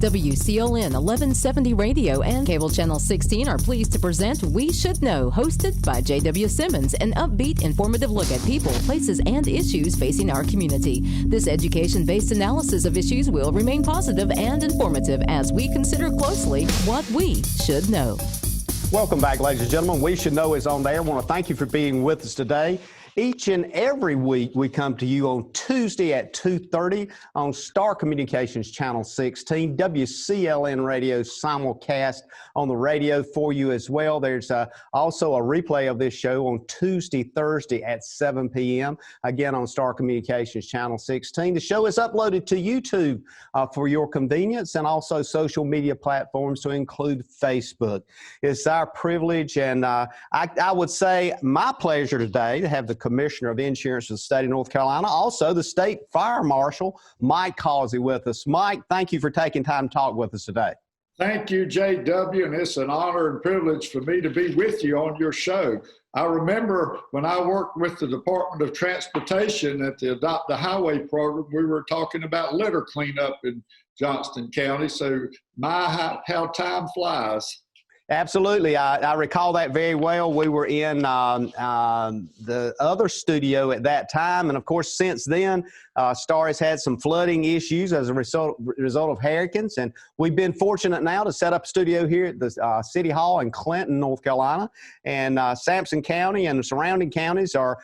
WCLN 1170 Radio and Cable Channel 16 are pleased to present We Should Know, hosted by J.W. Simmons, an upbeat, informative look at people, places, and issues facing our community. This education-based analysis of issues will remain positive and informative as we consider closely what we should know. Welcome back, ladies and gentlemen. We Should Know is on there. I want to thank you for being with us today. Each and every week, we come to you on Tuesday at 2:30 on Star Communications Channel 16, WCLN Radio simulcast on the radio for you as well. There's also a replay of this show on Tuesday, Thursday at 7 p.m., again on Star Communications Channel 16. The show is uploaded to YouTube for your convenience and also social media platforms to include Facebook. It's our privilege and I would say my pleasure today to have the Commissioner of Insurance of the state of North Carolina, also the State Fire Marshal, Mike Causey, with us. Mike, thank you for taking time to talk with us today. Thank you, J.W., and it's an honor and privilege for me to be with you on your show. I remember when I worked with the Department of Transportation at the Adopt a Highway program, we were talking about litter cleanup in Johnston County, so how time flies. Absolutely. I recall that very well. We were in the other studio at that time. And of course, since then, Star has had some flooding issues as a result of hurricanes. And we've been fortunate now to set up a studio here at the City Hall in Clinton, North Carolina. And Sampson County and the surrounding counties are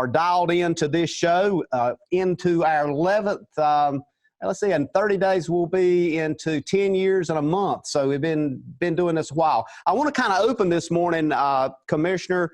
dialed into this show, into our 11th let's see, in 30 days, we'll be into 10 years and a month. So we've been doing this a while. I want to kind of open this morning, Commissioner,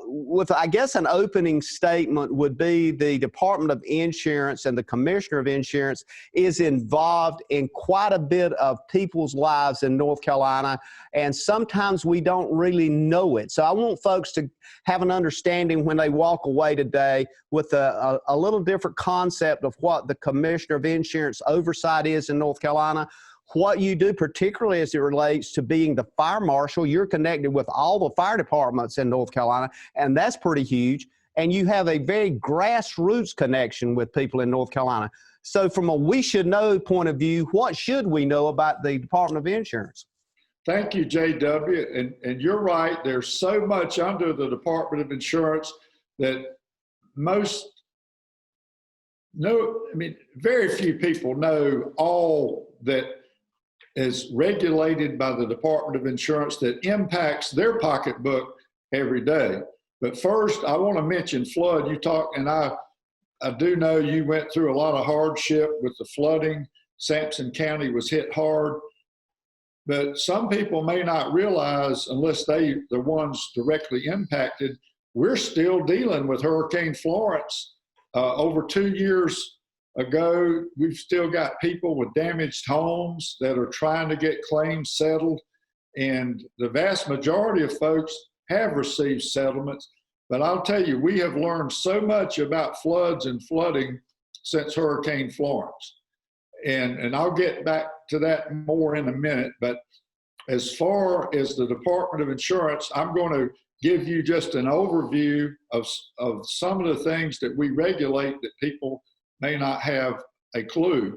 with, I guess, an opening statement would be the Department of Insurance and the Commissioner of Insurance is involved in quite a bit of people's lives in North Carolina, and sometimes we don't really know it. So I want folks to have an understanding when they walk away today with a little different concept of what the Commissioner of Insurance oversight is in North Carolina, what you do, particularly as it relates to being the fire marshal. You're connected with all the fire departments in North Carolina, and that's pretty huge. And you have a very grassroots connection with people in North Carolina. So from a we should know point of view, what should we know about the Department of Insurance? Thank you, J.W. And you're right. There's so much under the Department of Insurance that very few people know all that is regulated by the Department of Insurance that impacts their pocketbook every day. But first, I want to mention flood. You talk, and I do know you went through a lot of hardship with the flooding. Sampson County was hit hard. But some people may not realize, unless they're the ones directly impacted, we're still dealing with Hurricane Florence. Over 2 years ago, we've still got people with damaged homes that are trying to get claims settled, and the vast majority of folks have received settlements. But I'll tell you, we have learned so much about floods and flooding since Hurricane Florence. And I'll get back to that more in a minute. But as far as the Department of Insurance, I'm going to give you just an overview of some of the things that we regulate that people may not have a clue.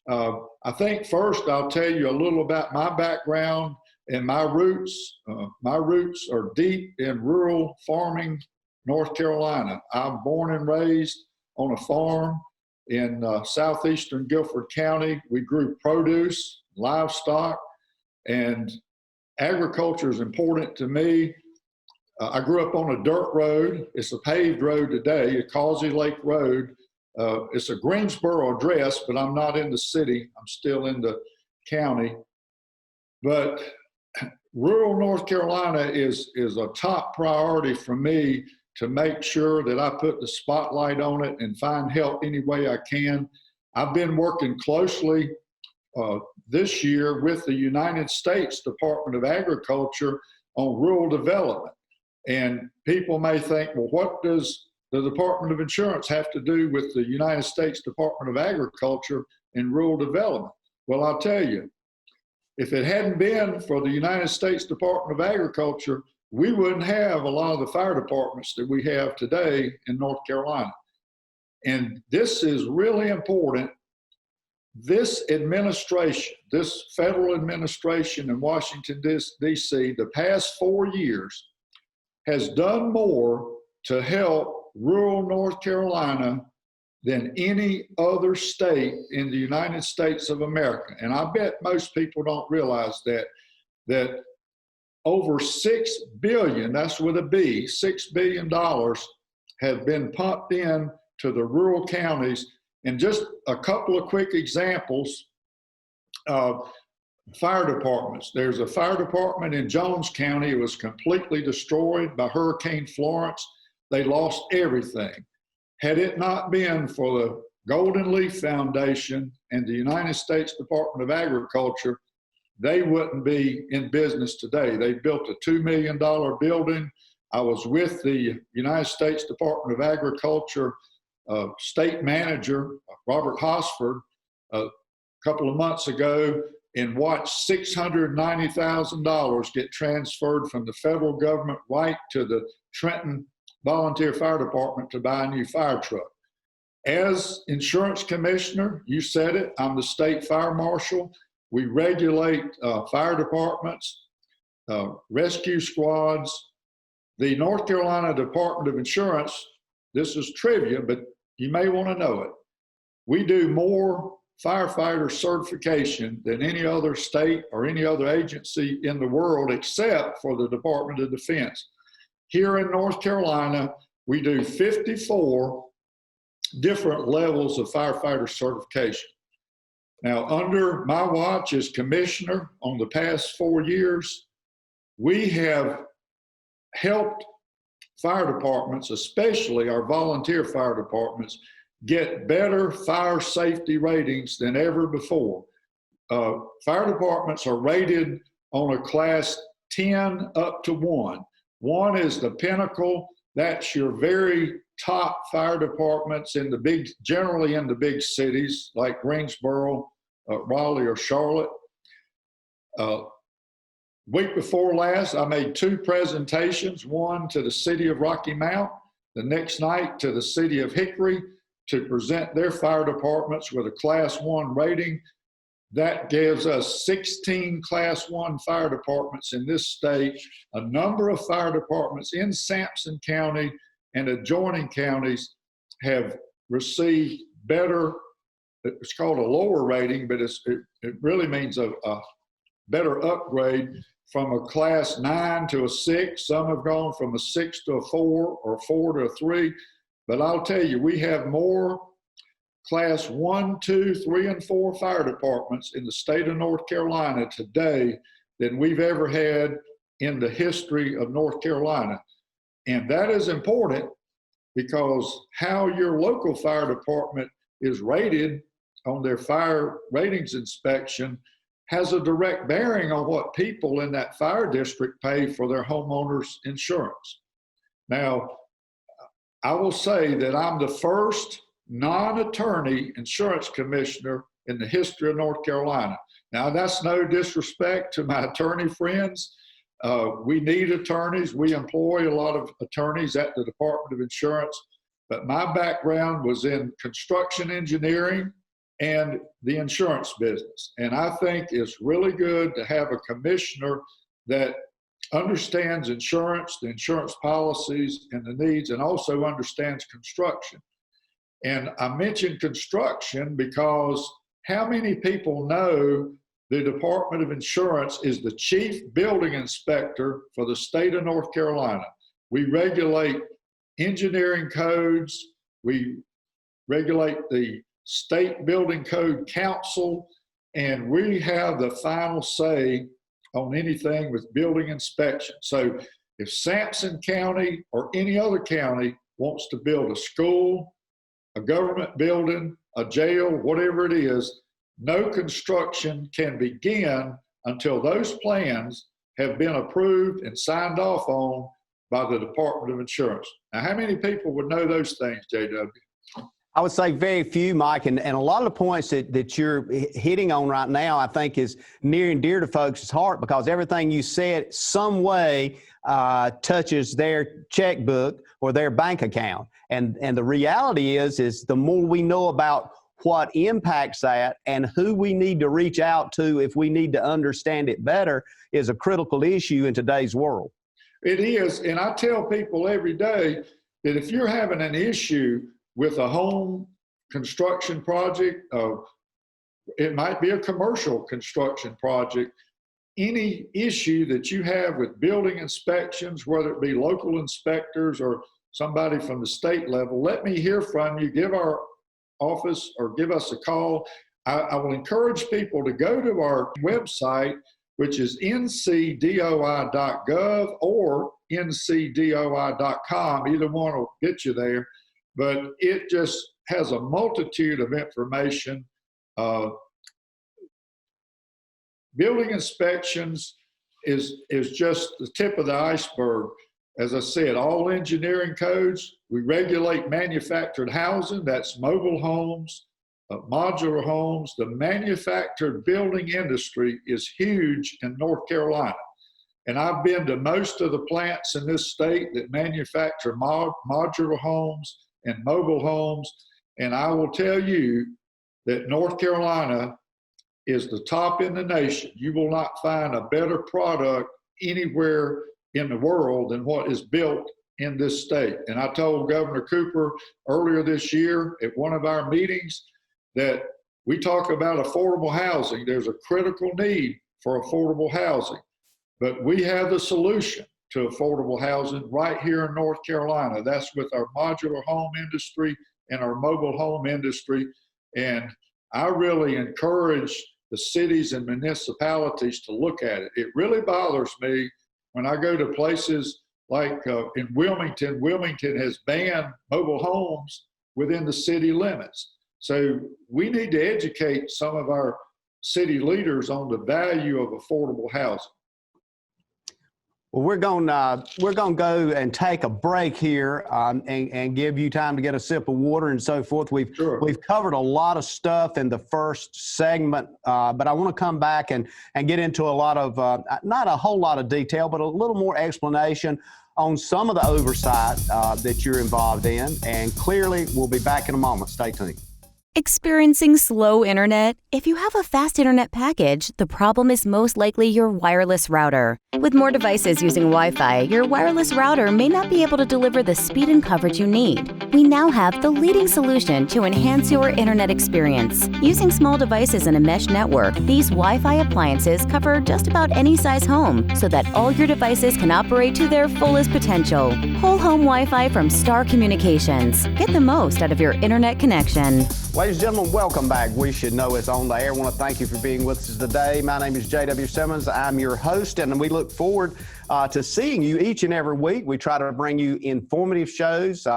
I think first I'll tell you a little about my background and my roots. My roots are deep in rural farming, North Carolina. I'm born and raised on a farm in southeastern Guilford County. We grew produce, livestock, and agriculture is important to me. I grew up on a dirt road. It's a paved road today, a Causey Lake Road. It's a Greensboro address, but I'm not in the city. I'm still in the county. But rural North Carolina is a top priority for me to make sure that I put the spotlight on it and find help any way I can. I've been working closely this year with the United States Department of Agriculture on rural development. And people may think, well, what does the Department of Insurance have to do with the United States Department of Agriculture and rural development? Well, I'll tell you, if it hadn't been for the United States Department of Agriculture, we wouldn't have a lot of the fire departments that we have today in North Carolina. And this is really important this administration, this federal administration in Washington, D.C., the past 4 years has done more to help rural North Carolina than any other state in the United States of America. And I bet most people don't realize that over $6 billion, that's with a B, $6 billion have been pumped in to the rural counties. And just a couple of quick examples of fire departments. There's a fire department in Jones County. It was completely destroyed by Hurricane Florence. They lost everything. Had it not been for the Golden Leaf Foundation and the United States Department of Agriculture, they wouldn't be in business today. They built a $2 million building. I was with the United States Department of Agriculture state manager, Robert Hosford, a couple of months ago and watched $690,000 get transferred from the federal government right to the Trenton Volunteer Fire Department to buy a new fire truck. As insurance commissioner, you said it, I'm the state fire marshal. We regulate fire departments, rescue squads. The North Carolina Department of Insurance, this is trivia, but you may want to know it. We do more firefighter certification than any other state or any other agency in the world except for the Department of Defense. Here in North Carolina, we do 54 different levels of firefighter certification. Now, under my watch as commissioner on the past 4 years, we have helped fire departments, especially our volunteer fire departments, get better fire safety ratings than ever before. Fire departments are rated on a class 10 up to 1. 1 is the pinnacle. That's your very top fire departments in the big, generally in the big cities like Greensboro, Raleigh, or Charlotte. Week before last, I made 2 presentations, one to the city of Rocky Mount, the next night to the city of Hickory, to present their fire departments with a class 1 rating. That gives us 16 class 1 fire departments in this state. A number of fire departments in Sampson County and adjoining counties have received better, it's called a lower rating, but it really means a better upgrade from a class 9 to a 6. Some have gone from a 6 to a 4 or 4 to a 3. But I'll tell you, we have more class 1, 2, 3, and 4 fire departments in the state of North Carolina today than we've ever had in the history of North Carolina. And that is important because how your local fire department is rated on their fire ratings inspection has a direct bearing on what people in that fire district pay for their homeowners insurance. Now, I will say that I'm the first non-attorney insurance commissioner in the history of North Carolina. Now, that's no disrespect to my attorney friends. We need attorneys. We employ a lot of attorneys at the Department of Insurance, but my background was in construction engineering and the insurance business. And I think it's really good to have a commissioner that understands insurance, the insurance policies and the needs, and also understands construction. And I mentioned construction because how many people know the Department of Insurance is the chief building inspector for the state of North Carolina? We regulate engineering codes. We regulate the State Building Code Council, and we have the final say on anything with building inspection. So if Sampson County or any other county wants to build a school, a government building, a jail, whatever it is, no construction can begin until those plans have been approved and signed off on by the Department of Insurance. Now, how many people would know those things, JW? I would say very few, Mike, and a lot of the points that you're hitting on right now, I think is near and dear to folks' heart, because everything you said some way touches their checkbook or their bank account. And the reality is the more we know about what impacts that and who we need to reach out to if we need to understand it better is a critical issue in today's world. It is, and I tell people every day that if you're having an issue with a home construction project, it might be a commercial construction project, any issue that you have with building inspections, whether it be local inspectors or somebody from the state level, let me hear from you. Give our office or give us a call. I will encourage people to go to our website, which is ncdoi.gov or ncdoi.com. Either one will get you there, but it just has a multitude of information. Building inspections is just the tip of the iceberg. As I said, all engineering codes, we regulate manufactured housing, that's mobile homes, modular homes. The manufactured building industry is huge in North Carolina. And I've been to most of the plants in this state that manufacture modular homes and mobile homes. And I will tell you that North Carolina is the top in the nation. You will not find a better product anywhere in the world than what is built in this state. And I told Governor Cooper earlier this year at one of our meetings that we talk about affordable housing. There's a critical need for affordable housing, but we have the solution to affordable housing right here in North Carolina. That's with our modular home industry and our mobile home industry. And I really encourage the cities and municipalities to look at it. It really bothers me when I go to places like in Wilmington. Wilmington has banned mobile homes within the city limits. So we need to educate some of our city leaders on the value of affordable housing. Well, we're going to go and take a break here and give you time to get a sip of water and so forth. We've covered a lot of stuff in the first segment, but I want to come back and get into a lot of, not a whole lot of detail, but a little more explanation on some of the oversight that you're involved in. And clearly, we'll be back in a moment. Stay tuned. Experiencing slow internet? If you have a fast internet package, the problem is most likely your wireless router. With more devices using Wi-Fi, your wireless router may not be able to deliver the speed and coverage you need. We now have the leading solution to enhance your internet experience. Using small devices in a mesh network, these Wi-Fi appliances cover just about any size home so that all your devices can operate to their fullest potential. Whole home Wi-Fi from Star Communications. Get the most out of your internet connection. Ladies and gentlemen, welcome back. We Should Know It's on the air. I want to thank you for being with us today. My name is J.W. Simmons. I'm your host, and we look forward to seeing you each and every week. We try to bring you informative shows,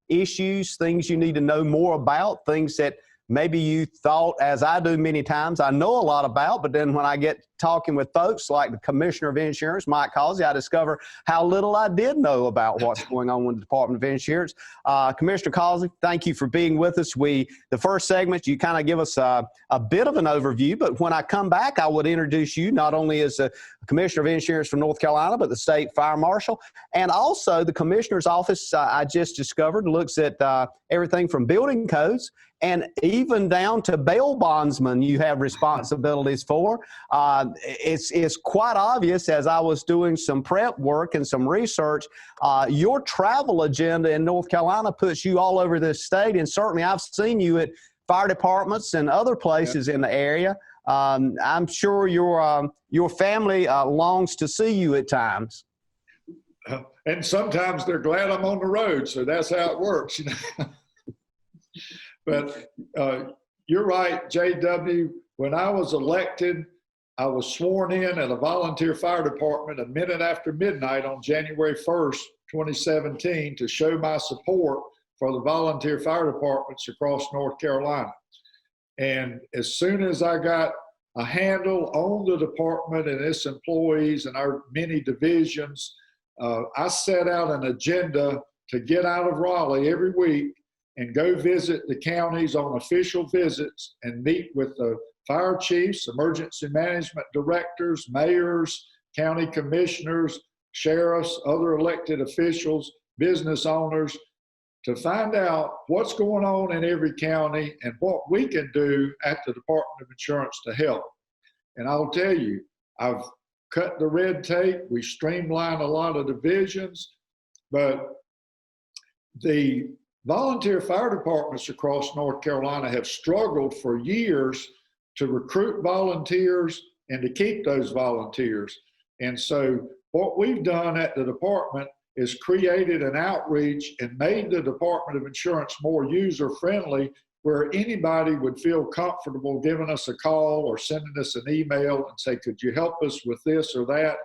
issues, things you need to know more about, things that maybe you thought, as I do many times, I know a lot about, but then when I get talking with folks like the Commissioner of Insurance, Mike Causey, I discover how little I did know about what's going on with the Department of Insurance. Commissioner Causey, thank you for being with us. The first segment, you kind of give us a bit of an overview, but when I come back, I would introduce you not only as the Commissioner of Insurance from North Carolina, but the State Fire Marshal, and also the Commissioner's Office, I just discovered, looks at everything from building codes and even down to bail bondsmen you have responsibilities for. It's quite obvious, as I was doing some prep work and some research, your travel agenda in North Carolina puts you all over this state, and certainly I've seen you at fire departments and other places in the area. I'm sure your family longs to see you at times. And sometimes they're glad I'm on the road, so that's how it works. You know? But you're right, JW. When I was elected, I was sworn in at a volunteer fire department a minute after midnight on January 1st, 2017, to show my support for the volunteer fire departments across North Carolina. And as soon as I got a handle on the department and its employees and our many divisions, I set out an agenda to get out of Raleigh every week and go visit the counties on official visits and meet with the fire chiefs, emergency management directors, mayors, county commissioners, sheriffs, other elected officials, business owners, to find out what's going on in every county and what we can do at the Department of Insurance to help. And I'll tell you, I've cut the red tape. We streamlined a lot of divisions, but the volunteer fire departments across North Carolina have struggled for years to recruit volunteers and to keep those volunteers. And so what we've done at the department is created an outreach and made the Department of Insurance more user-friendly, where anybody would feel comfortable giving us a call or sending us an email and say, could you help us with this or that?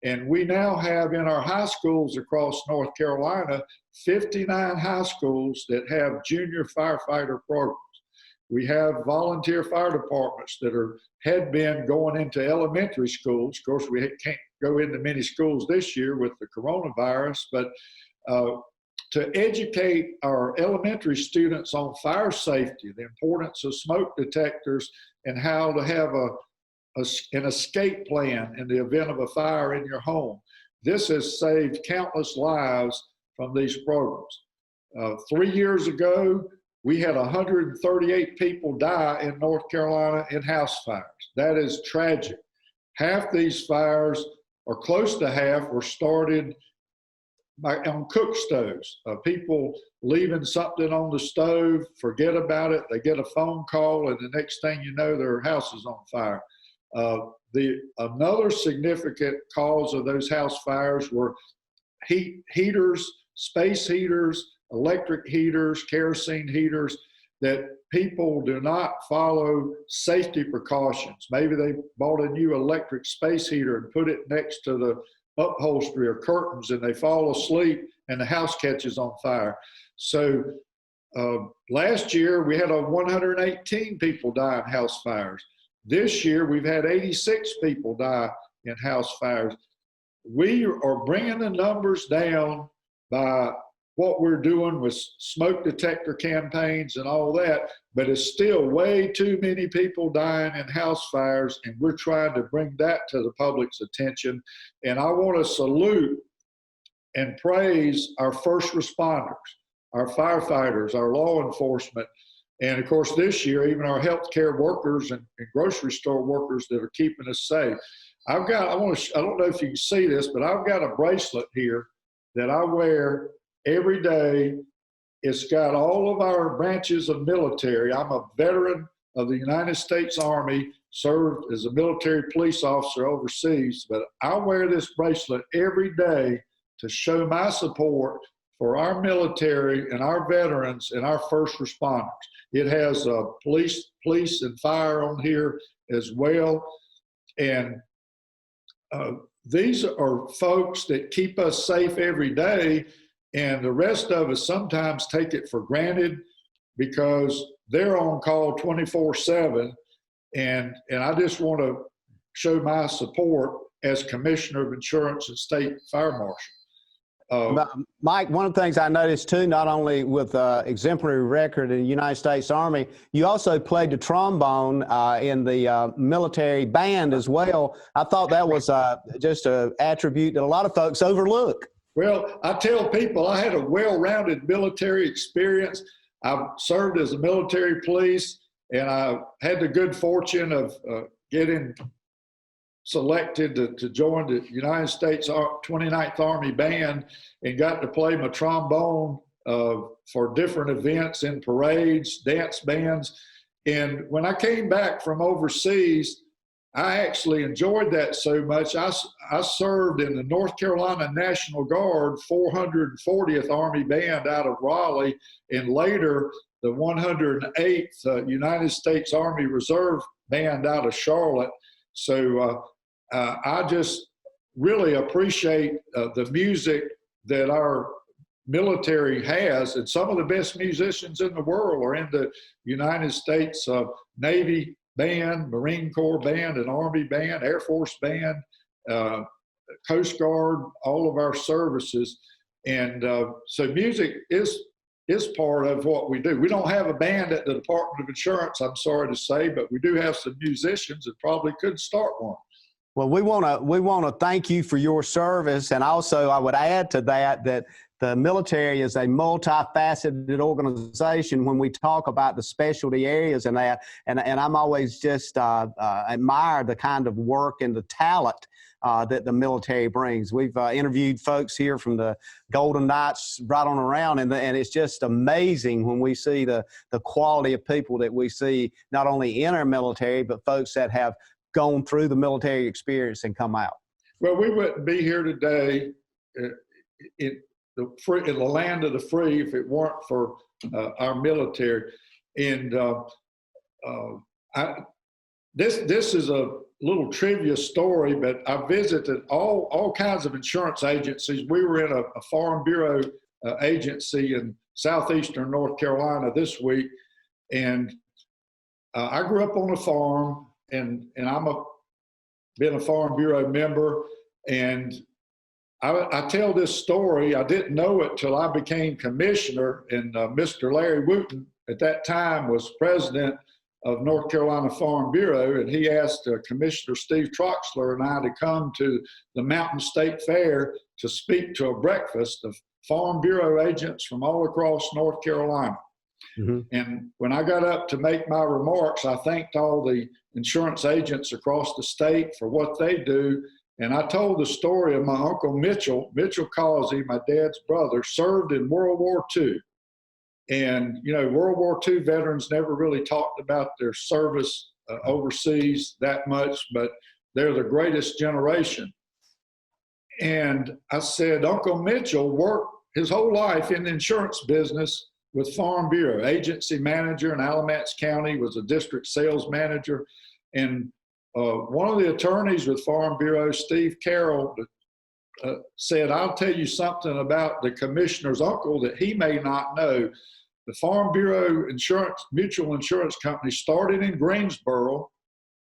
And we now have in our high schools across North Carolina, 59 high schools that have junior firefighter programs. We have volunteer fire departments that had been going into elementary schools. Of course, we can't go into many schools this year with the coronavirus, but to educate our elementary students on fire safety, the importance of smoke detectors, and how to have an escape plan in the event of a fire in your home. This has saved countless lives from these programs. 3 years ago, we had 138 people die in North Carolina in house fires. That is tragic. Half these fires, or close to half, were started on cook stoves. People leaving something on the stove, forget about it, they get a phone call, and the next thing you know, their house is on fire. Another significant cause of those house fires were heaters, space heaters, electric heaters, kerosene heaters, that people do not follow safety precautions. Maybe they bought a new electric space heater and put it next to the upholstery or curtains, and they fall asleep and the house catches on fire. So last year we had 118 people die in house fires. This year we've had 86 people die in house fires. We are bringing the numbers down by what we're doing with smoke detector campaigns and all that, but it's still way too many people dying in house fires, and we're trying to bring that to the public's attention. And I want to salute and praise our first responders, our firefighters, our law enforcement, and of course this year, even our healthcare workers and grocery store workers that are keeping us safe. I don't know if you can see this, but I've got a bracelet here that I wear every day. It's got all of our branches of military. I'm a veteran of the United States Army, served as a military police officer overseas, but I wear this bracelet every day to show my support for our military and our veterans and our first responders. It has police and fire on here as well. And these are folks that keep us safe every day. And the rest of us sometimes take it for granted because they're on call 24/7. And I just want to show my support as Commissioner of Insurance and State Fire Marshal. Mike, one of the things I noticed too, not only with exemplary record in the United States Army, you also played the trombone in the military band as well. I thought that was just an attribute that a lot of folks overlook. Well, I tell people I had a well-rounded military experience. I served as a military police, and I had the good fortune of getting selected to join the United States 29th Army Band and got to play my trombone for different events in parades, dance bands. And when I came back from overseas, I actually enjoyed that so much. I served in the North Carolina National Guard 440th Army Band out of Raleigh, and later the 108th United States Army Reserve Band out of Charlotte. So I just really appreciate the music that our military has, and some of the best musicians in the world are in the United States Navy Band, Marine Corps Band, and Army Band, Air Force Band, Coast Guard, all of our services. And so music is part of what we do. We don't have a band at the Department of Insurance, I'm sorry to say, but we do have some musicians and probably could start one. Well, we want to thank you for your service, and also I would add to that the military is a multifaceted organization when we talk about the specialty areas and that. And I'm always just admire the kind of work and the talent that the military brings. We've interviewed folks here from the Golden Knights right on around, and it's just amazing when we see the quality of people that we see not only in our military, but folks that have gone through the military experience and come out. Well, we wouldn't be here today in the land of the free if it weren't for our military. And this is a little trivia story, but I visited all kinds of insurance agencies. We were in a Farm Bureau agency in southeastern North Carolina this week, and I grew up on a farm, and I'm been a Farm Bureau member, and I tell this story. I didn't know it till I became commissioner, and Mr. Larry Wooten at that time was president of North Carolina Farm Bureau, and he asked Commissioner Steve Troxler and I to come to the Mountain State Fair to speak to a breakfast of Farm Bureau agents from all across North Carolina. Mm-hmm. And when I got up to make my remarks, I thanked all the insurance agents across the state for what they do. And I told the story of my Uncle Mitchell Causey, my dad's brother, served in World War II. And, you know, World War II veterans never really talked about their service overseas that much, but they're the greatest generation. And I said, Uncle Mitchell worked his whole life in the insurance business with Farm Bureau, agency manager in Alamance County, was a district sales manager. And one of the attorneys with Farm Bureau, Steve Carroll, said, I'll tell you something about the commissioner's uncle that he may not know. The Farm Bureau Mutual Insurance Company started in Greensboro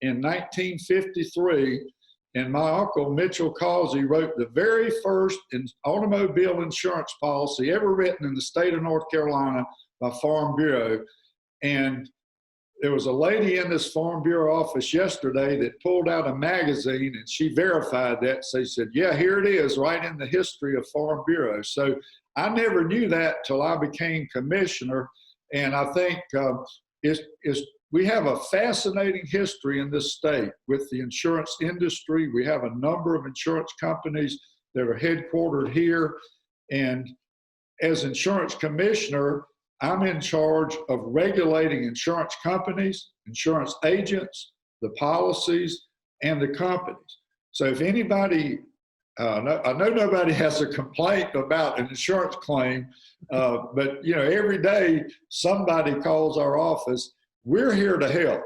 in 1953, and my uncle Mitchell Causey wrote the very first automobile insurance policy ever written in the state of North Carolina by Farm Bureau. And there was a lady in this Farm Bureau office yesterday that pulled out a magazine, and she verified that. So she said, yeah, here it is, right in the history of Farm Bureau. So I never knew that till I became commissioner. And I think we have a fascinating history in this state with the insurance industry. We have a number of insurance companies that are headquartered here. And as insurance commissioner, I'm in charge of regulating insurance companies, insurance agents, the policies, and the companies. So if anybody, I know nobody has a complaint about an insurance claim, but you know, every day somebody calls our office. We're here to help.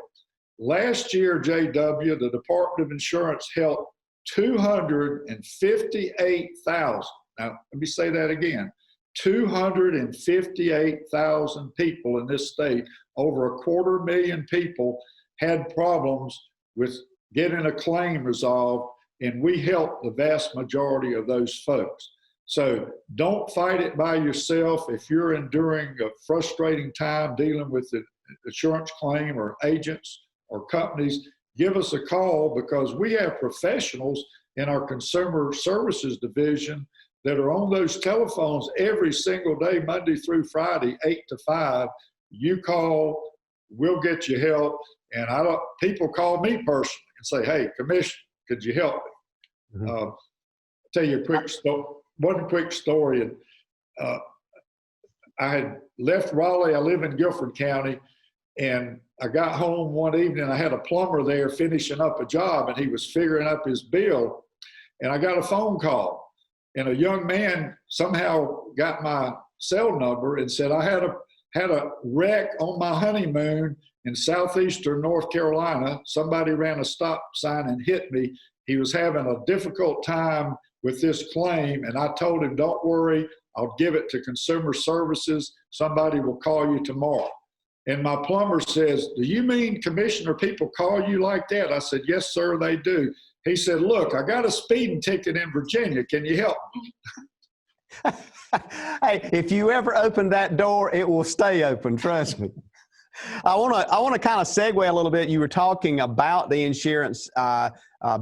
Last year, JW, the Department of Insurance helped 258,000. Now, let me say that again. 258,000 people in this state, over 250,000 people had problems with getting a claim resolved, and we help the vast majority of those folks. So don't fight it by yourself. If you're enduring a frustrating time dealing with the insurance claim or agents or companies, give us a call, because we have professionals in our consumer services division that are on those telephones every single day, Monday through Friday, 8 to 5. You call, we'll get you help. And people call me personally and say, hey, Commissioner, could you help me? Mm-hmm. I'll tell you one quick story. I had left Raleigh. I live in Guilford County, and I got home one evening. I had a plumber there finishing up a job, and he was figuring up his bill. And I got a phone call. And a young man somehow got my cell number and said, I had a wreck on my honeymoon in southeastern North Carolina. Somebody ran a stop sign and hit me. He was having a difficult time with this claim. And I told him, don't worry, I'll give it to consumer services. Somebody will call you tomorrow. And my plumber says, do you mean, Commissioner, people call you like that? I said, yes, sir, they do. He said, look, I got a speeding ticket in Virginia. Can you help me? Hey, if you ever open that door, it will stay open. Trust me. I want to kind of segue a little bit. You were talking about the insurance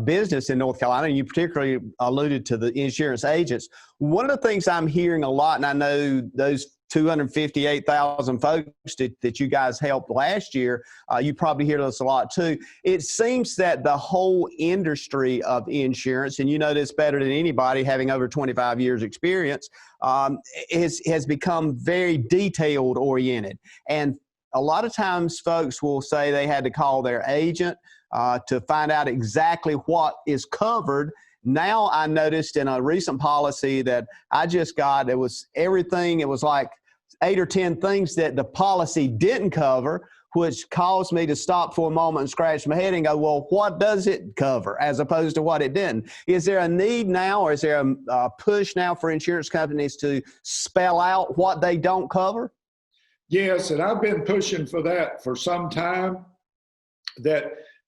business in North Carolina, and you particularly alluded to the insurance agents. One of the things I'm hearing a lot, and I know those 258,000 folks that you guys helped last year, you probably hear this a lot too. It seems that the whole industry of insurance, and you know this better than anybody having over 25 years experience, has become very detailed oriented. And a lot of times folks will say they had to call their agent to find out exactly what is covered. Now I noticed in a recent policy that I just got, it was everything, it was like 8 or 10 things that the policy didn't cover, which caused me to stop for a moment and scratch my head and go, well, what does it cover as opposed to what it didn't? Is there a need now, or is there a push now for insurance companies to spell out what they don't cover? Yes, and I've been pushing for that for some time, that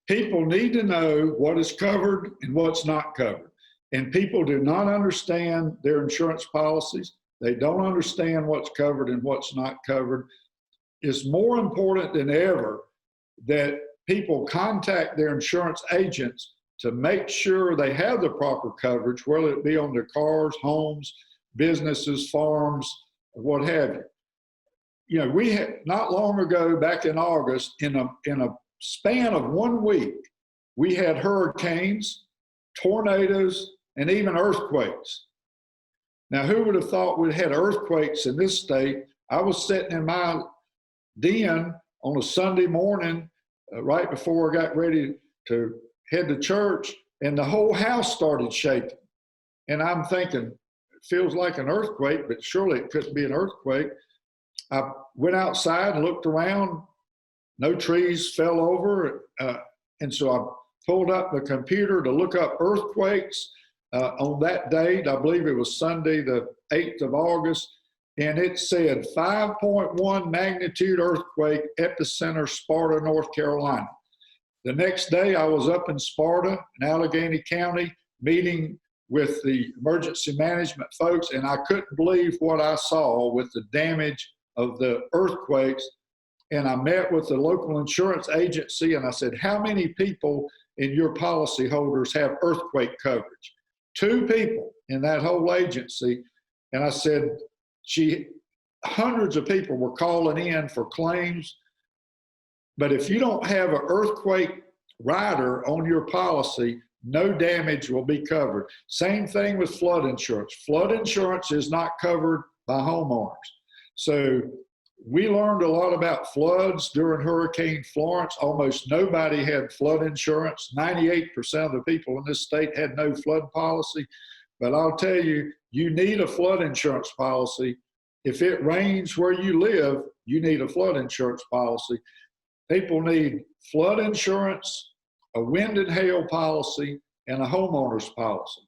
people need to know what is covered and what's not covered. And people do not understand their insurance policies. They don't understand what's covered and what's not covered. It's more important than ever that people contact their insurance agents to make sure they have the proper coverage, whether it be on their cars, homes, businesses, farms, what have you. You know, we had not long ago, back in August, in a span of 1 week, we had hurricanes, tornadoes, and even earthquakes. Now, who would have thought we'd had earthquakes in this state? I was sitting in my den on a Sunday morning, right before I got ready to head to church, and the whole house started shaking. And I'm thinking, it feels like an earthquake, but surely it couldn't be an earthquake. I went outside and looked around. No trees fell over. And so I pulled up the computer to look up earthquakes on that date. I believe it was Sunday, the 8th of August. And it said 5.1 magnitude earthquake, epicenter Sparta, North Carolina. The next day I was up in Sparta in Allegheny County meeting with the emergency management folks, and I couldn't believe what I saw with the damage of the earthquakes. And I met with the local insurance agency and I said, how many people in your policyholders have earthquake coverage? 2 people in that whole agency. And I said, hundreds of people were calling in for claims. But if you don't have an earthquake rider on your policy, no damage will be covered. Same thing with flood insurance. Flood insurance is not covered by homeowners. So we learned a lot about floods during Hurricane Florence. Almost nobody had flood insurance. 98% of the people in this state had no flood policy. But I'll tell you, you need a flood insurance policy. If it rains where you live, you need a flood insurance policy. People need flood insurance, a wind and hail policy, and a homeowner's policy.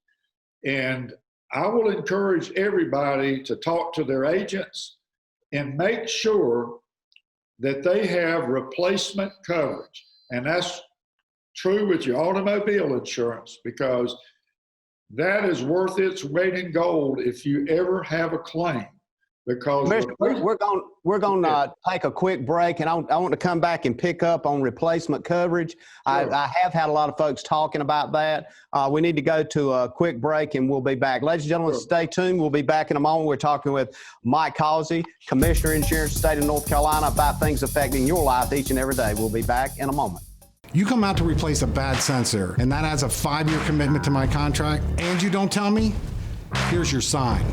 And I will encourage everybody to talk to their agents and make sure that they have replacement coverage. And that's true with your automobile insurance, because that is worth its weight in gold if you ever have a claim. Because we're going to take a quick break, and I want to come back and pick up on replacement coverage. Sure. I have had a lot of folks talking about that. We need to go to a quick break, and we'll be back. Ladies and gentlemen, Stay tuned. We'll be back in a moment. We're talking with Mike Causey, Commissioner of Insurance, State of North Carolina, about things affecting your life each and every day. We'll be back in a moment. You come out to replace a bad sensor, and that has a 5-year commitment to my contract, and you don't tell me? Here's your sign.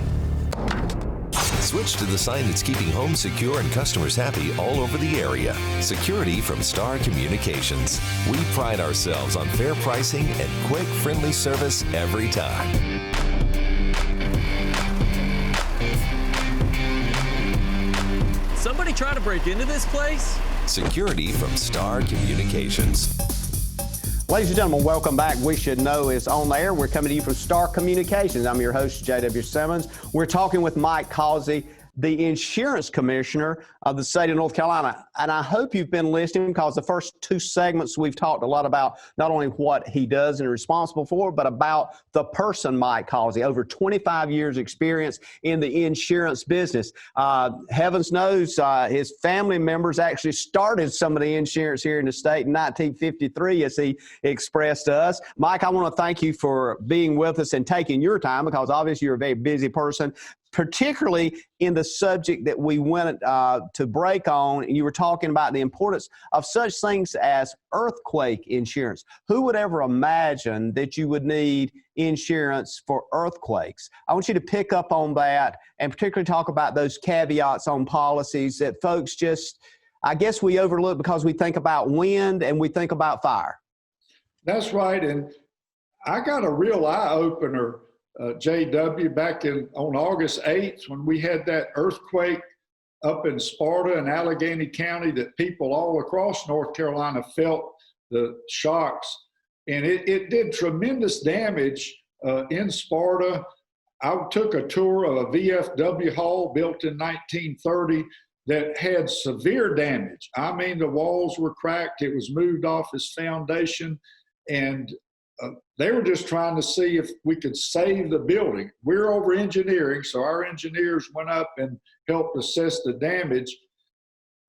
Switch to the sign that's keeping homes secure and customers happy all over the area. Security from Star Communications. We pride ourselves on fair pricing and quick, friendly service every time. Somebody trying to break into this place? Security from Star Communications. Ladies and gentlemen, welcome back. We Should Know is on the air. We're coming to you from Star Communications. I'm your host, J.W. Simmons. We're talking with Mike Causey, the insurance commissioner of the state of North Carolina. And I hope you've been listening, because the first two segments we've talked a lot about not only what he does and is responsible for, but about the person, Mike Causey, over 25 years experience in the insurance business. Heavens knows his family members actually started some of the insurance here in the state in 1953, as he expressed to us. Mike, I want to thank you for being with us and taking your time, because obviously you're a very busy person, particularly in the subject that we went to break on. You were talking about the importance of such things as earthquake insurance. Who would ever imagine that you would need insurance for earthquakes? I want you to pick up on that and particularly talk about those caveats on policies that folks just, I guess, we overlook because we think about wind and we think about fire. That's right. And I got a real eye-opener, JW, back on August 8th, when we had that earthquake up in Sparta and Allegheny County, that people all across North Carolina felt the shocks. And it did tremendous damage in Sparta. I took a tour of a VFW hall built in 1930 that had severe damage. I mean, the walls were cracked. It was moved off its foundation. And they were just trying to see if we could save the building. We're over engineering, so our engineers went up and helped assess the damage.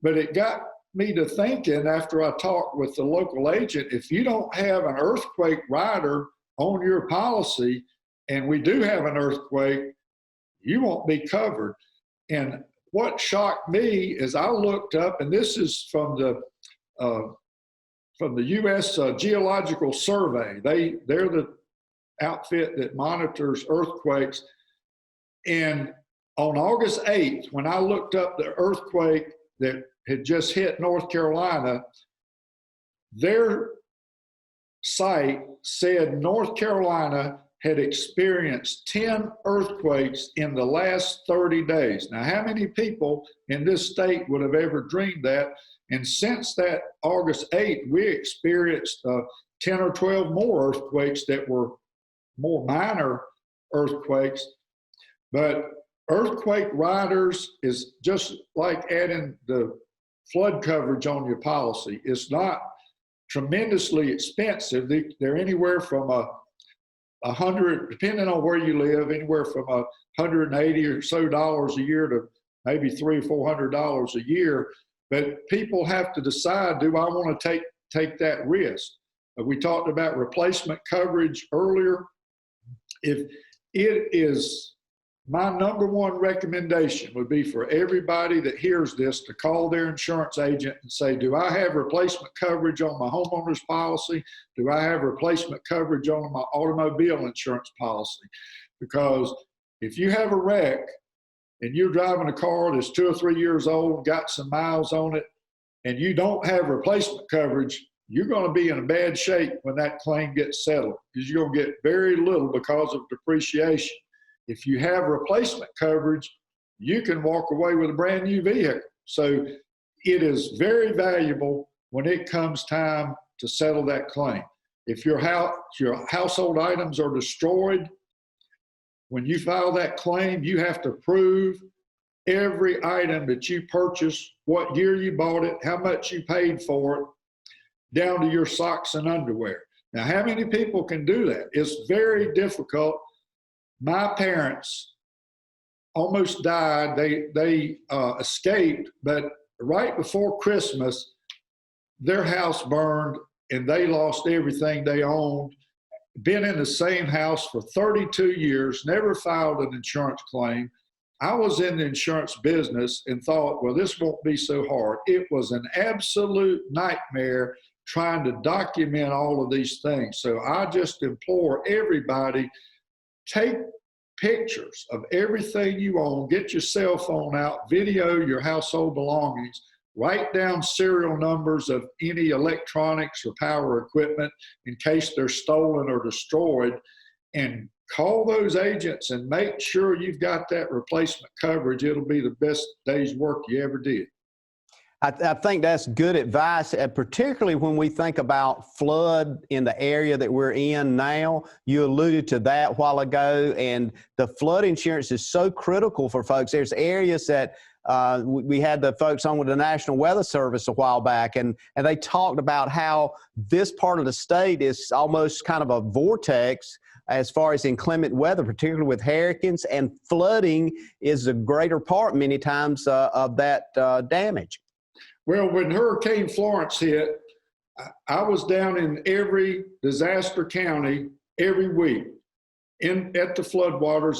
But it got me to thinking, after I talked with the local agent, if you don't have an earthquake rider on your policy, and we do have an earthquake, you won't be covered. And what shocked me is I looked up, and this is from the U.S. Geological Survey. They're the outfit that monitors earthquakes. And on August 8th, when I looked up the earthquake that had just hit North Carolina, their site said North Carolina had experienced 10 earthquakes in the last 30 days. Now, how many people in this state would have ever dreamed that? And since that August 8th, we experienced 10 or 12 more earthquakes that were more minor earthquakes. But earthquake riders is just like adding the flood coverage on your policy. It's not tremendously expensive. They're anywhere from $100, depending on where you live, anywhere from $180 or so a year to maybe $300 or $400 a year. But people have to decide, do I want to take that risk? We talked about replacement coverage earlier. If it is, my number one recommendation would be for everybody that hears this to call their insurance agent and say, do I have replacement coverage on my homeowner's policy? Do I have replacement coverage on my automobile insurance policy? Because if you have a wreck and you're driving a car that's 2 or 3 years old, got some miles on it, and you don't have replacement coverage, you're going to be in a bad shape when that claim gets settled, because you're going to get very little because of depreciation. If you have replacement coverage, you can walk away with a brand new vehicle. So it is very valuable when it comes time to settle that claim. If your household items are destroyed, when you file that claim, you have to prove every item that you purchased, what year you bought it, how much you paid for it, down to your socks and underwear. Now, how many people can do that? It's very difficult. My parents almost died. They escaped, but right before Christmas, their house burned and they lost everything they owned. Been in the same house for 32 years, never filed an insurance claim. I was in the insurance business and thought, well, this won't be so hard. It was an absolute nightmare trying to document all of these things. So I just implore everybody, take pictures of everything you own, get your cell phone out, video your household belongings, write down serial numbers of any electronics or power equipment in case they're stolen or destroyed, and call those agents and make sure you've got that replacement coverage. It'll be the best day's work you ever did. I think that's good advice, particularly when we think about flood in the area that we're in now. You alluded to that a while ago, and the flood insurance is so critical for folks. There's areas that we had the folks on with the National Weather Service a while back, and they talked about how this part of the state is almost kind of a vortex as far as inclement weather, particularly with hurricanes, and flooding is a greater part many times of that damage. Well, when Hurricane Florence hit, I was down in every disaster county every week at the floodwaters,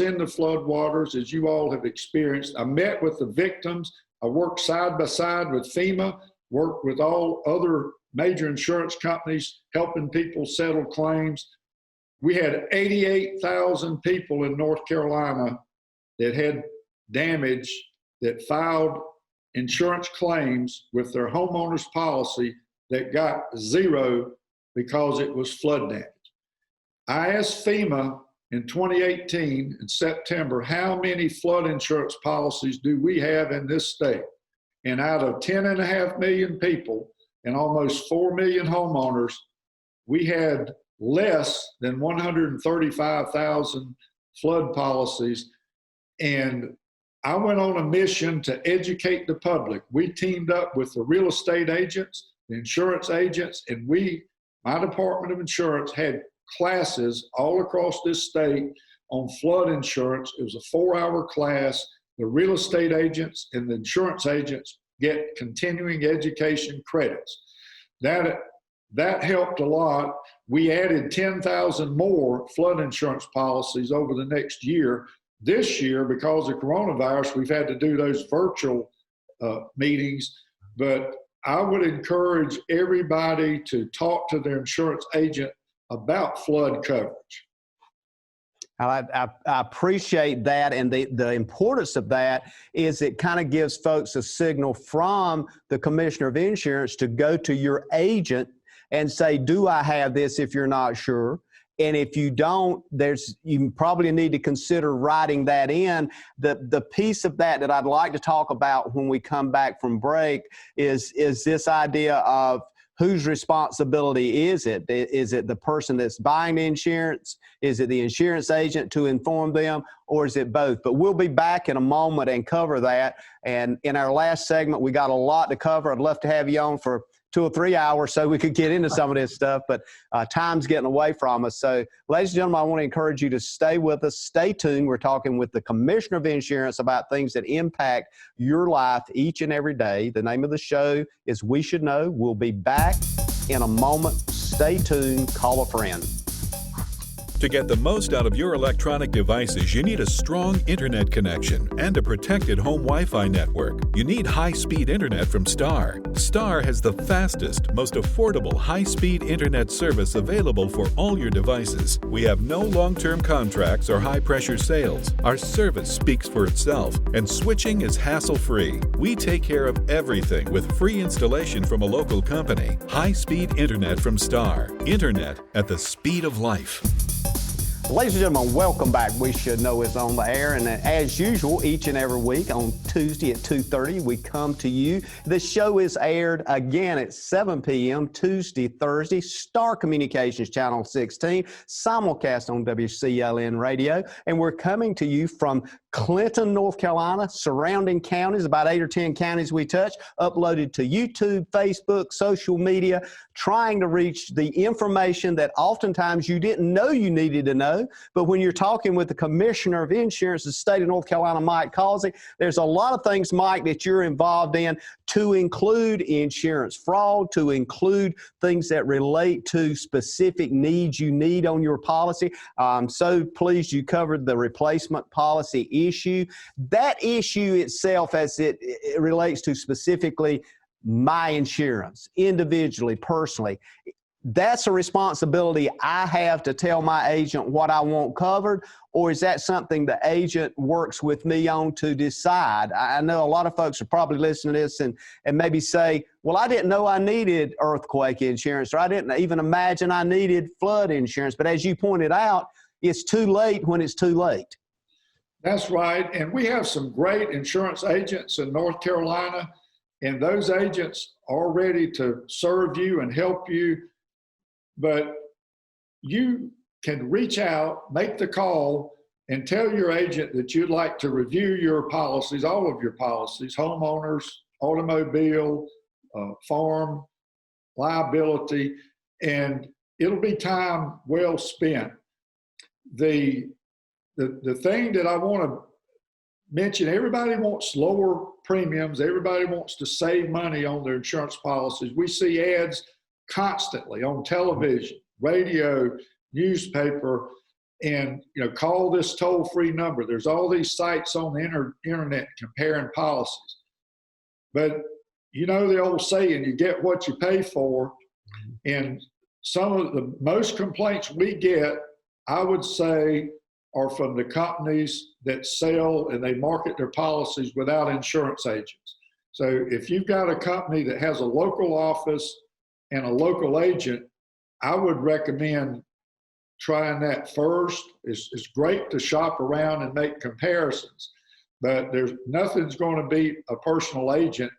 as you all have experienced. I met with the victims. I worked side by side with FEMA, worked with all other major insurance companies, helping people settle claims. We had 88,000 people in North Carolina that had damage that filed insurance claims with their homeowner's policy that got zero because it was flood damage. I asked FEMA in 2018 in September, how many flood insurance policies do we have in this state? And out of 10.5 million people and almost 4 million homeowners, we had less than 135,000 flood policies. And I went on a mission to educate the public. We teamed up with the real estate agents, the insurance agents, and my Department of Insurance had classes all across this state on flood insurance. It was a 4-hour class. The real estate agents and the insurance agents get continuing education credits. That helped a lot. We added 10,000 more flood insurance policies over the next year. This year, because of coronavirus, we've had to do those virtual meetings, but I would encourage everybody to talk to their insurance agent about flood coverage. I appreciate that, and the importance of that is it kind of gives folks a signal from the Commissioner of Insurance to go to your agent and say, do I have this, if you're not sure? And if you don't, you probably need to consider writing that in. The piece of that I'd like to talk about when we come back from break is this idea of whose responsibility is it? Is it the person that's buying the insurance? Is it the insurance agent to inform them? Or is it both? But we'll be back in a moment and cover that. And in our last segment, we got a lot to cover. I'd love to have you on for 2 or 3 hours so we could get into some of this stuff, but time's getting away from us. So, ladies and gentlemen, I want to encourage you to stay with us. Stay tuned. We're talking with the Commissioner of Insurance about things that impact your life each and every day. The name of the show is We Should Know. We'll be back in a moment. Stay tuned. Call a friend. To get the most out of your electronic devices, you need a strong internet connection and a protected home Wi-Fi network. You need high-speed internet from Star. Star has the fastest, most affordable high-speed internet service available for all your devices. We have no long-term contracts or high-pressure sales. Our service speaks for itself, and switching is hassle-free. We take care of everything with free installation from a local company. High-speed internet from Star. Internet at the speed of life. Ladies and gentlemen, welcome back. We Should Know is on the air, and as usual, each and every week on Tuesday at 2:30, we come to you. The show is aired again at 7 p.m. Tuesday, Thursday, Star Communications Channel 16, simulcast on WCLN Radio, and we're coming to you from Clinton, North Carolina, surrounding counties, about 8 or 10 counties we touch, uploaded to YouTube, Facebook, social media, trying to reach the information that oftentimes you didn't know you needed to know. But when you're talking with the Commissioner of Insurance, the state of North Carolina, Mike Causey, there's a lot of things, Mike, that you're involved in, to include insurance fraud, to include things that relate to specific needs you need on your policy. I'm so pleased you covered the replacement policy issue. That issue itself, as it relates to specifically my insurance, individually, personally, that's a responsibility I have to tell my agent what I want covered, or is that something the agent works with me on to decide? I know a lot of folks are probably listening to this and maybe say, well, I didn't know I needed earthquake insurance, or I didn't even imagine I needed flood insurance. But as you pointed out, it's too late when it's too late. That's right. And we have some great insurance agents in North Carolina. and those agents are ready to serve you and help you, but you can reach out, make the call, and tell your agent that you'd like to review your policies, all of your policies, homeowners, automobile, farm, liability, and it'll be time well spent. The thing that I want to mention, everybody wants lower premiums. Everybody wants to save money on their insurance policies. We see ads constantly on television, radio, newspaper, and call this toll-free number. There's all these sites on the internet comparing policies. But the old saying, you get what you pay for. And some of the most complaints we get, I would say, are from the companies that sell and they market their policies without insurance agents. So if you've got a company that has a local office and a local agent, I would recommend trying that first. It's great to shop around and make comparisons, but nothing's going to beat a personal agent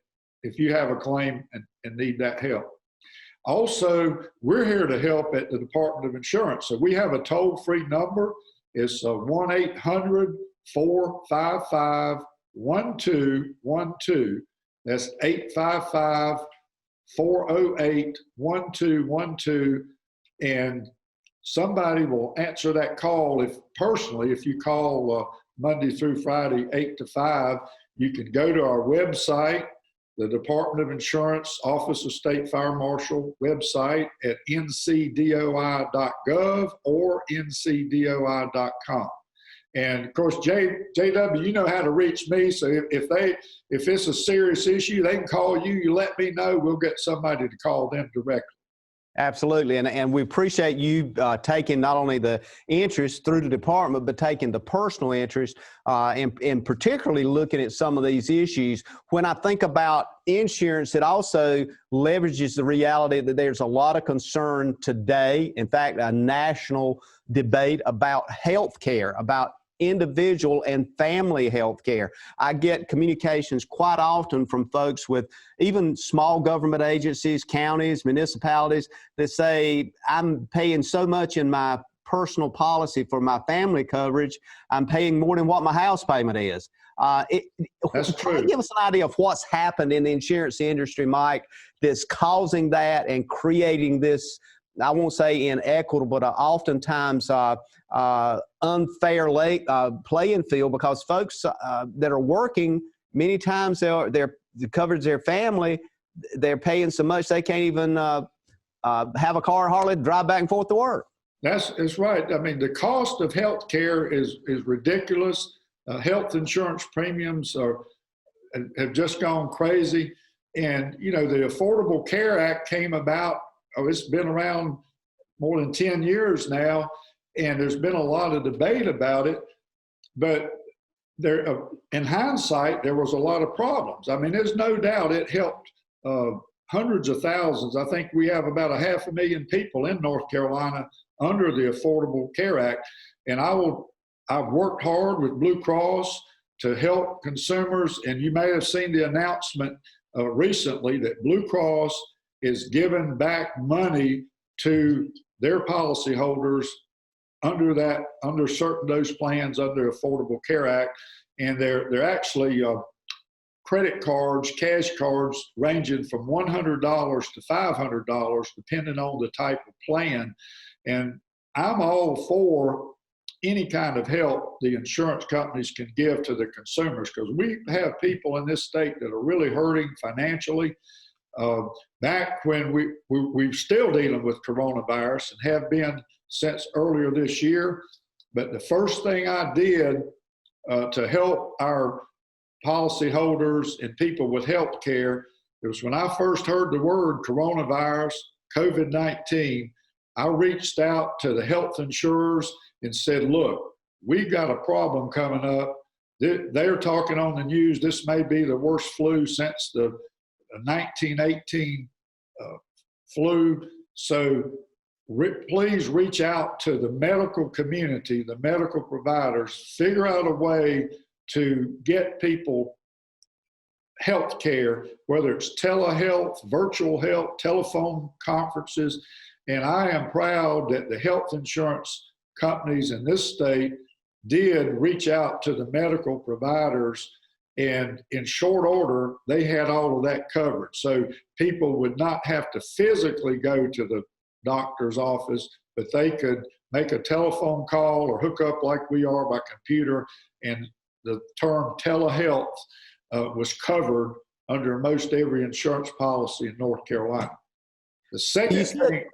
if you have a claim and need that help. Also, we're here to help at the Department of Insurance. So we have a toll-free number. It's 1-800-455-1212. That's 855-408-1212. And somebody will answer that call if you call Monday through Friday, 8 to 5. You can go to our website, the Department of Insurance, Office of State Fire Marshal website at ncdoi.gov or ncdoi.com. And of course, JW, you know how to reach me. So if it's a serious issue, they can call you. You let me know. We'll get somebody to call them directly. Absolutely, and we appreciate you taking not only the interest through the department, but taking the personal interest and particularly looking at some of these issues. When I think about insurance, it also leverages the reality that there's a lot of concern today, in fact, a national debate about health care, about individual and family health care. I get communications quite often from folks with even small government agencies, counties, municipalities that say, I'm paying so much in my personal policy for my family coverage, I'm paying more than what my house payment is. That's true. Can you give us an idea of what's happened in the insurance industry, Mike, that's causing that and creating this, I won't say inequitable, but oftentimes unfair playing field, because folks that are working, many times they're coverage their family, they're paying so much they can't even have a car, hardly drive back and forth to work. That's right. I mean, the cost of health care is ridiculous. Health insurance premiums have just gone crazy. And, the Affordable Care Act came about. It's been around more than 10 years now, and there's been a lot of debate about it. But in hindsight, there was a lot of problems. I mean, there's no doubt it helped hundreds of thousands. I think we have about 500,000 people in North Carolina under the Affordable Care Act. And I've worked hard with Blue Cross to help consumers. And you may have seen the announcement recently that Blue Cross is giving back money to their policyholders under those plans under Affordable Care Act. And they're actually credit cards, cash cards ranging from $100 to $500, depending on the type of plan. And I'm all for any kind of help the insurance companies can give to the consumers, because we have people in this state that are really hurting financially. Back when we're still dealing with coronavirus and have been since earlier this year. But the first thing I did to help our policyholders and people with health care, it was when I first heard the word coronavirus, COVID-19, I reached out to the health insurers and said, look, we've got a problem coming up. They're talking on the news, this may be the worst flu since the 1918 flu. So please reach out to the medical community, the medical providers, figure out a way to get people healthcare, whether it's telehealth, virtual health, telephone conferences. And I am proud that the health insurance companies in this state did reach out to the medical providers, and in short order, they had all of that covered. So people would not have to physically go to the doctor's office, but they could make a telephone call or hook up like we are by computer, and the term telehealth was covered under most every insurance policy in North Carolina. The second thing,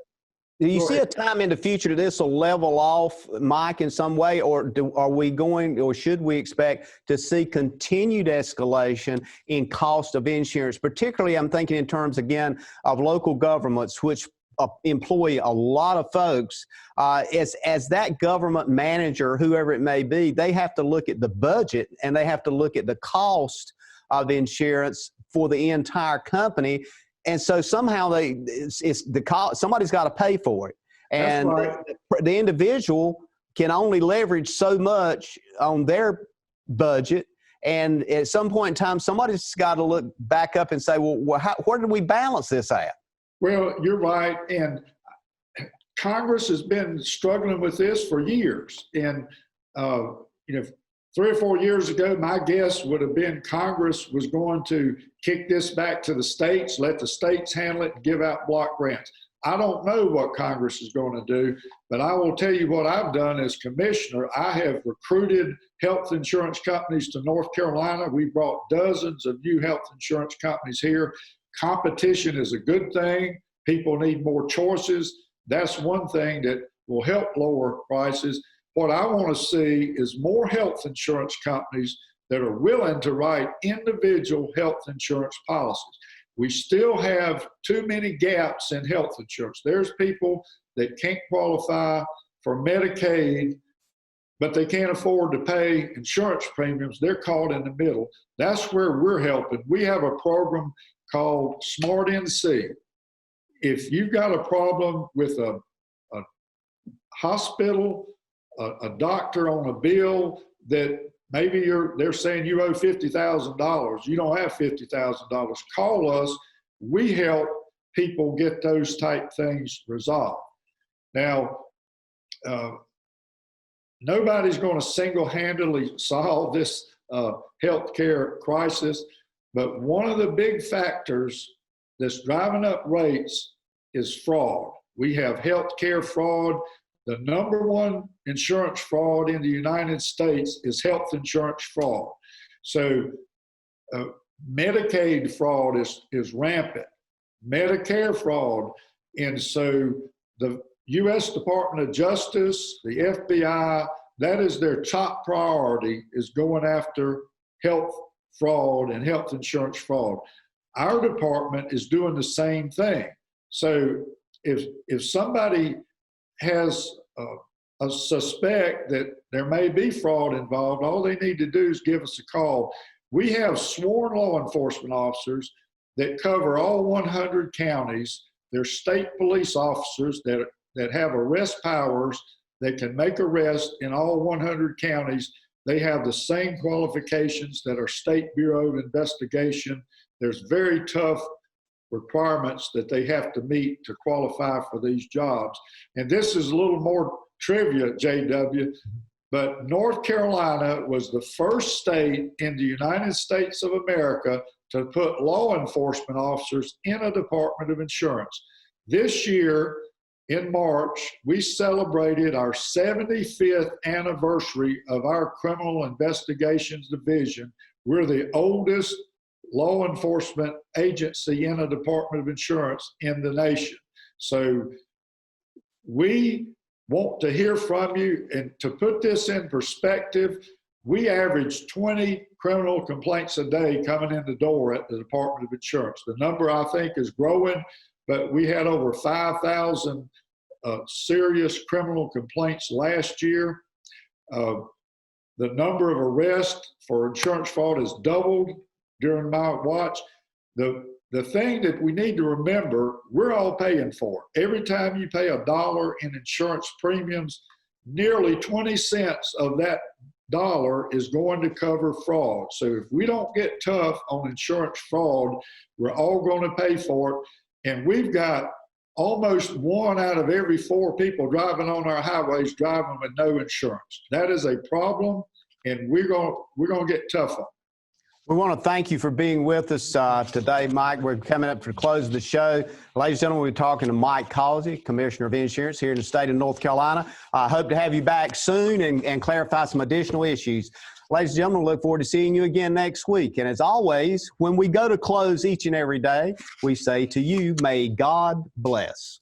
do you see a time in the future that this will level off, Mike, in some way, or are we going, or should we expect to see continued escalation in cost of insurance? Particularly, I'm thinking in terms, again, of local governments, which employ a lot of folks. As that government manager, whoever it may be, they have to look at the budget and they have to look at the cost of insurance for the entire company. And so somehow somebody's got to pay for it. And right. the individual can only leverage so much on their budget. And at some point in time, somebody's got to look back up and say, well, where did we balance this at? Well, you're right. And Congress has been struggling with this for years. And, 3 or 4 years ago, my guess would have been Congress was going to kick this back to the states, let the states handle it, and give out block grants. I don't know what Congress is going to do, but I will tell you what I've done as commissioner. I have recruited health insurance companies to North Carolina. We brought dozens of new health insurance companies here. Competition is a good thing. People need more choices. That's one thing that will help lower prices. What I want to see is more health insurance companies that are willing to write individual health insurance policies. We still have too many gaps in health insurance. There's people that can't qualify for Medicaid, but they can't afford to pay insurance premiums. They're caught in the middle. That's where we're helping. We have a program called Smart NC. If you've got a problem with a hospital, a doctor on a bill that maybe they're saying you owe $50,000, you don't have $50,000, call us. We help people get those type things resolved. Now, nobody's going to single-handedly solve this healthcare crisis, but one of the big factors that's driving up rates is fraud. We have healthcare fraud. The number one insurance fraud in the United States is health insurance fraud. So Medicaid fraud is rampant, Medicare fraud. And so the U.S. Department of Justice, the FBI, that is their top priority, is going after health fraud and health insurance fraud. Our department is doing the same thing. So if somebody has a suspect that there may be fraud involved, all they need to do is give us a call. We have sworn law enforcement officers that cover all 100 counties. They're state police officers that have arrest powers that can make arrests in all 100 counties. They have the same qualifications that our State Bureau of Investigation. There's very tough requirements that they have to meet to qualify for these jobs. And this is a little more trivia, JW, but North Carolina was the first state in the United States of America to put law enforcement officers in a Department of Insurance. This year, in March, we celebrated our 75th anniversary of our Criminal Investigations Division. We're the oldest law enforcement agency in a Department of Insurance in the nation. So we want to hear from you. And to put this in perspective, we average 20 criminal complaints a day coming in the door at the Department of Insurance. The number, I think, is growing, but we had over 5,000 serious criminal complaints last year. The number of arrests for insurance fraud has doubled during my watch. The thing that we need to remember, we're all paying for it. Every time you pay $1 in insurance premiums, nearly 20 cents of that dollar is going to cover fraud. So if we don't get tough on insurance fraud, we're all going to pay for it. And we've got almost 1 out of every 4 people driving on our highways driving with no insurance. That is a problem, and we're going to get tough on it. We want to thank you for being with us today, Mike. We're coming up to close of the show. Ladies and gentlemen, we're talking to Mike Causey, Commissioner of Insurance here in the state of North Carolina. I hope to have you back soon and clarify some additional issues. Ladies and gentlemen, we look forward to seeing you again next week. And as always, when we go to close each and every day, we say to you, may God bless.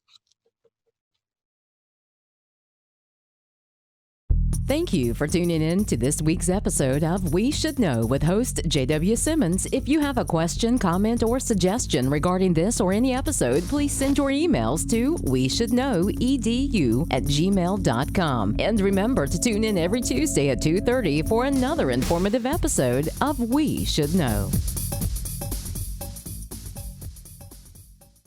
Thank you for tuning in to this week's episode of We Should Know with host J.W. Simmons. If you have a question, comment, or suggestion regarding this or any episode, please send your emails to weshouldknowedu@gmail.com. And remember to tune in every Tuesday at 2:30 for another informative episode of We Should Know.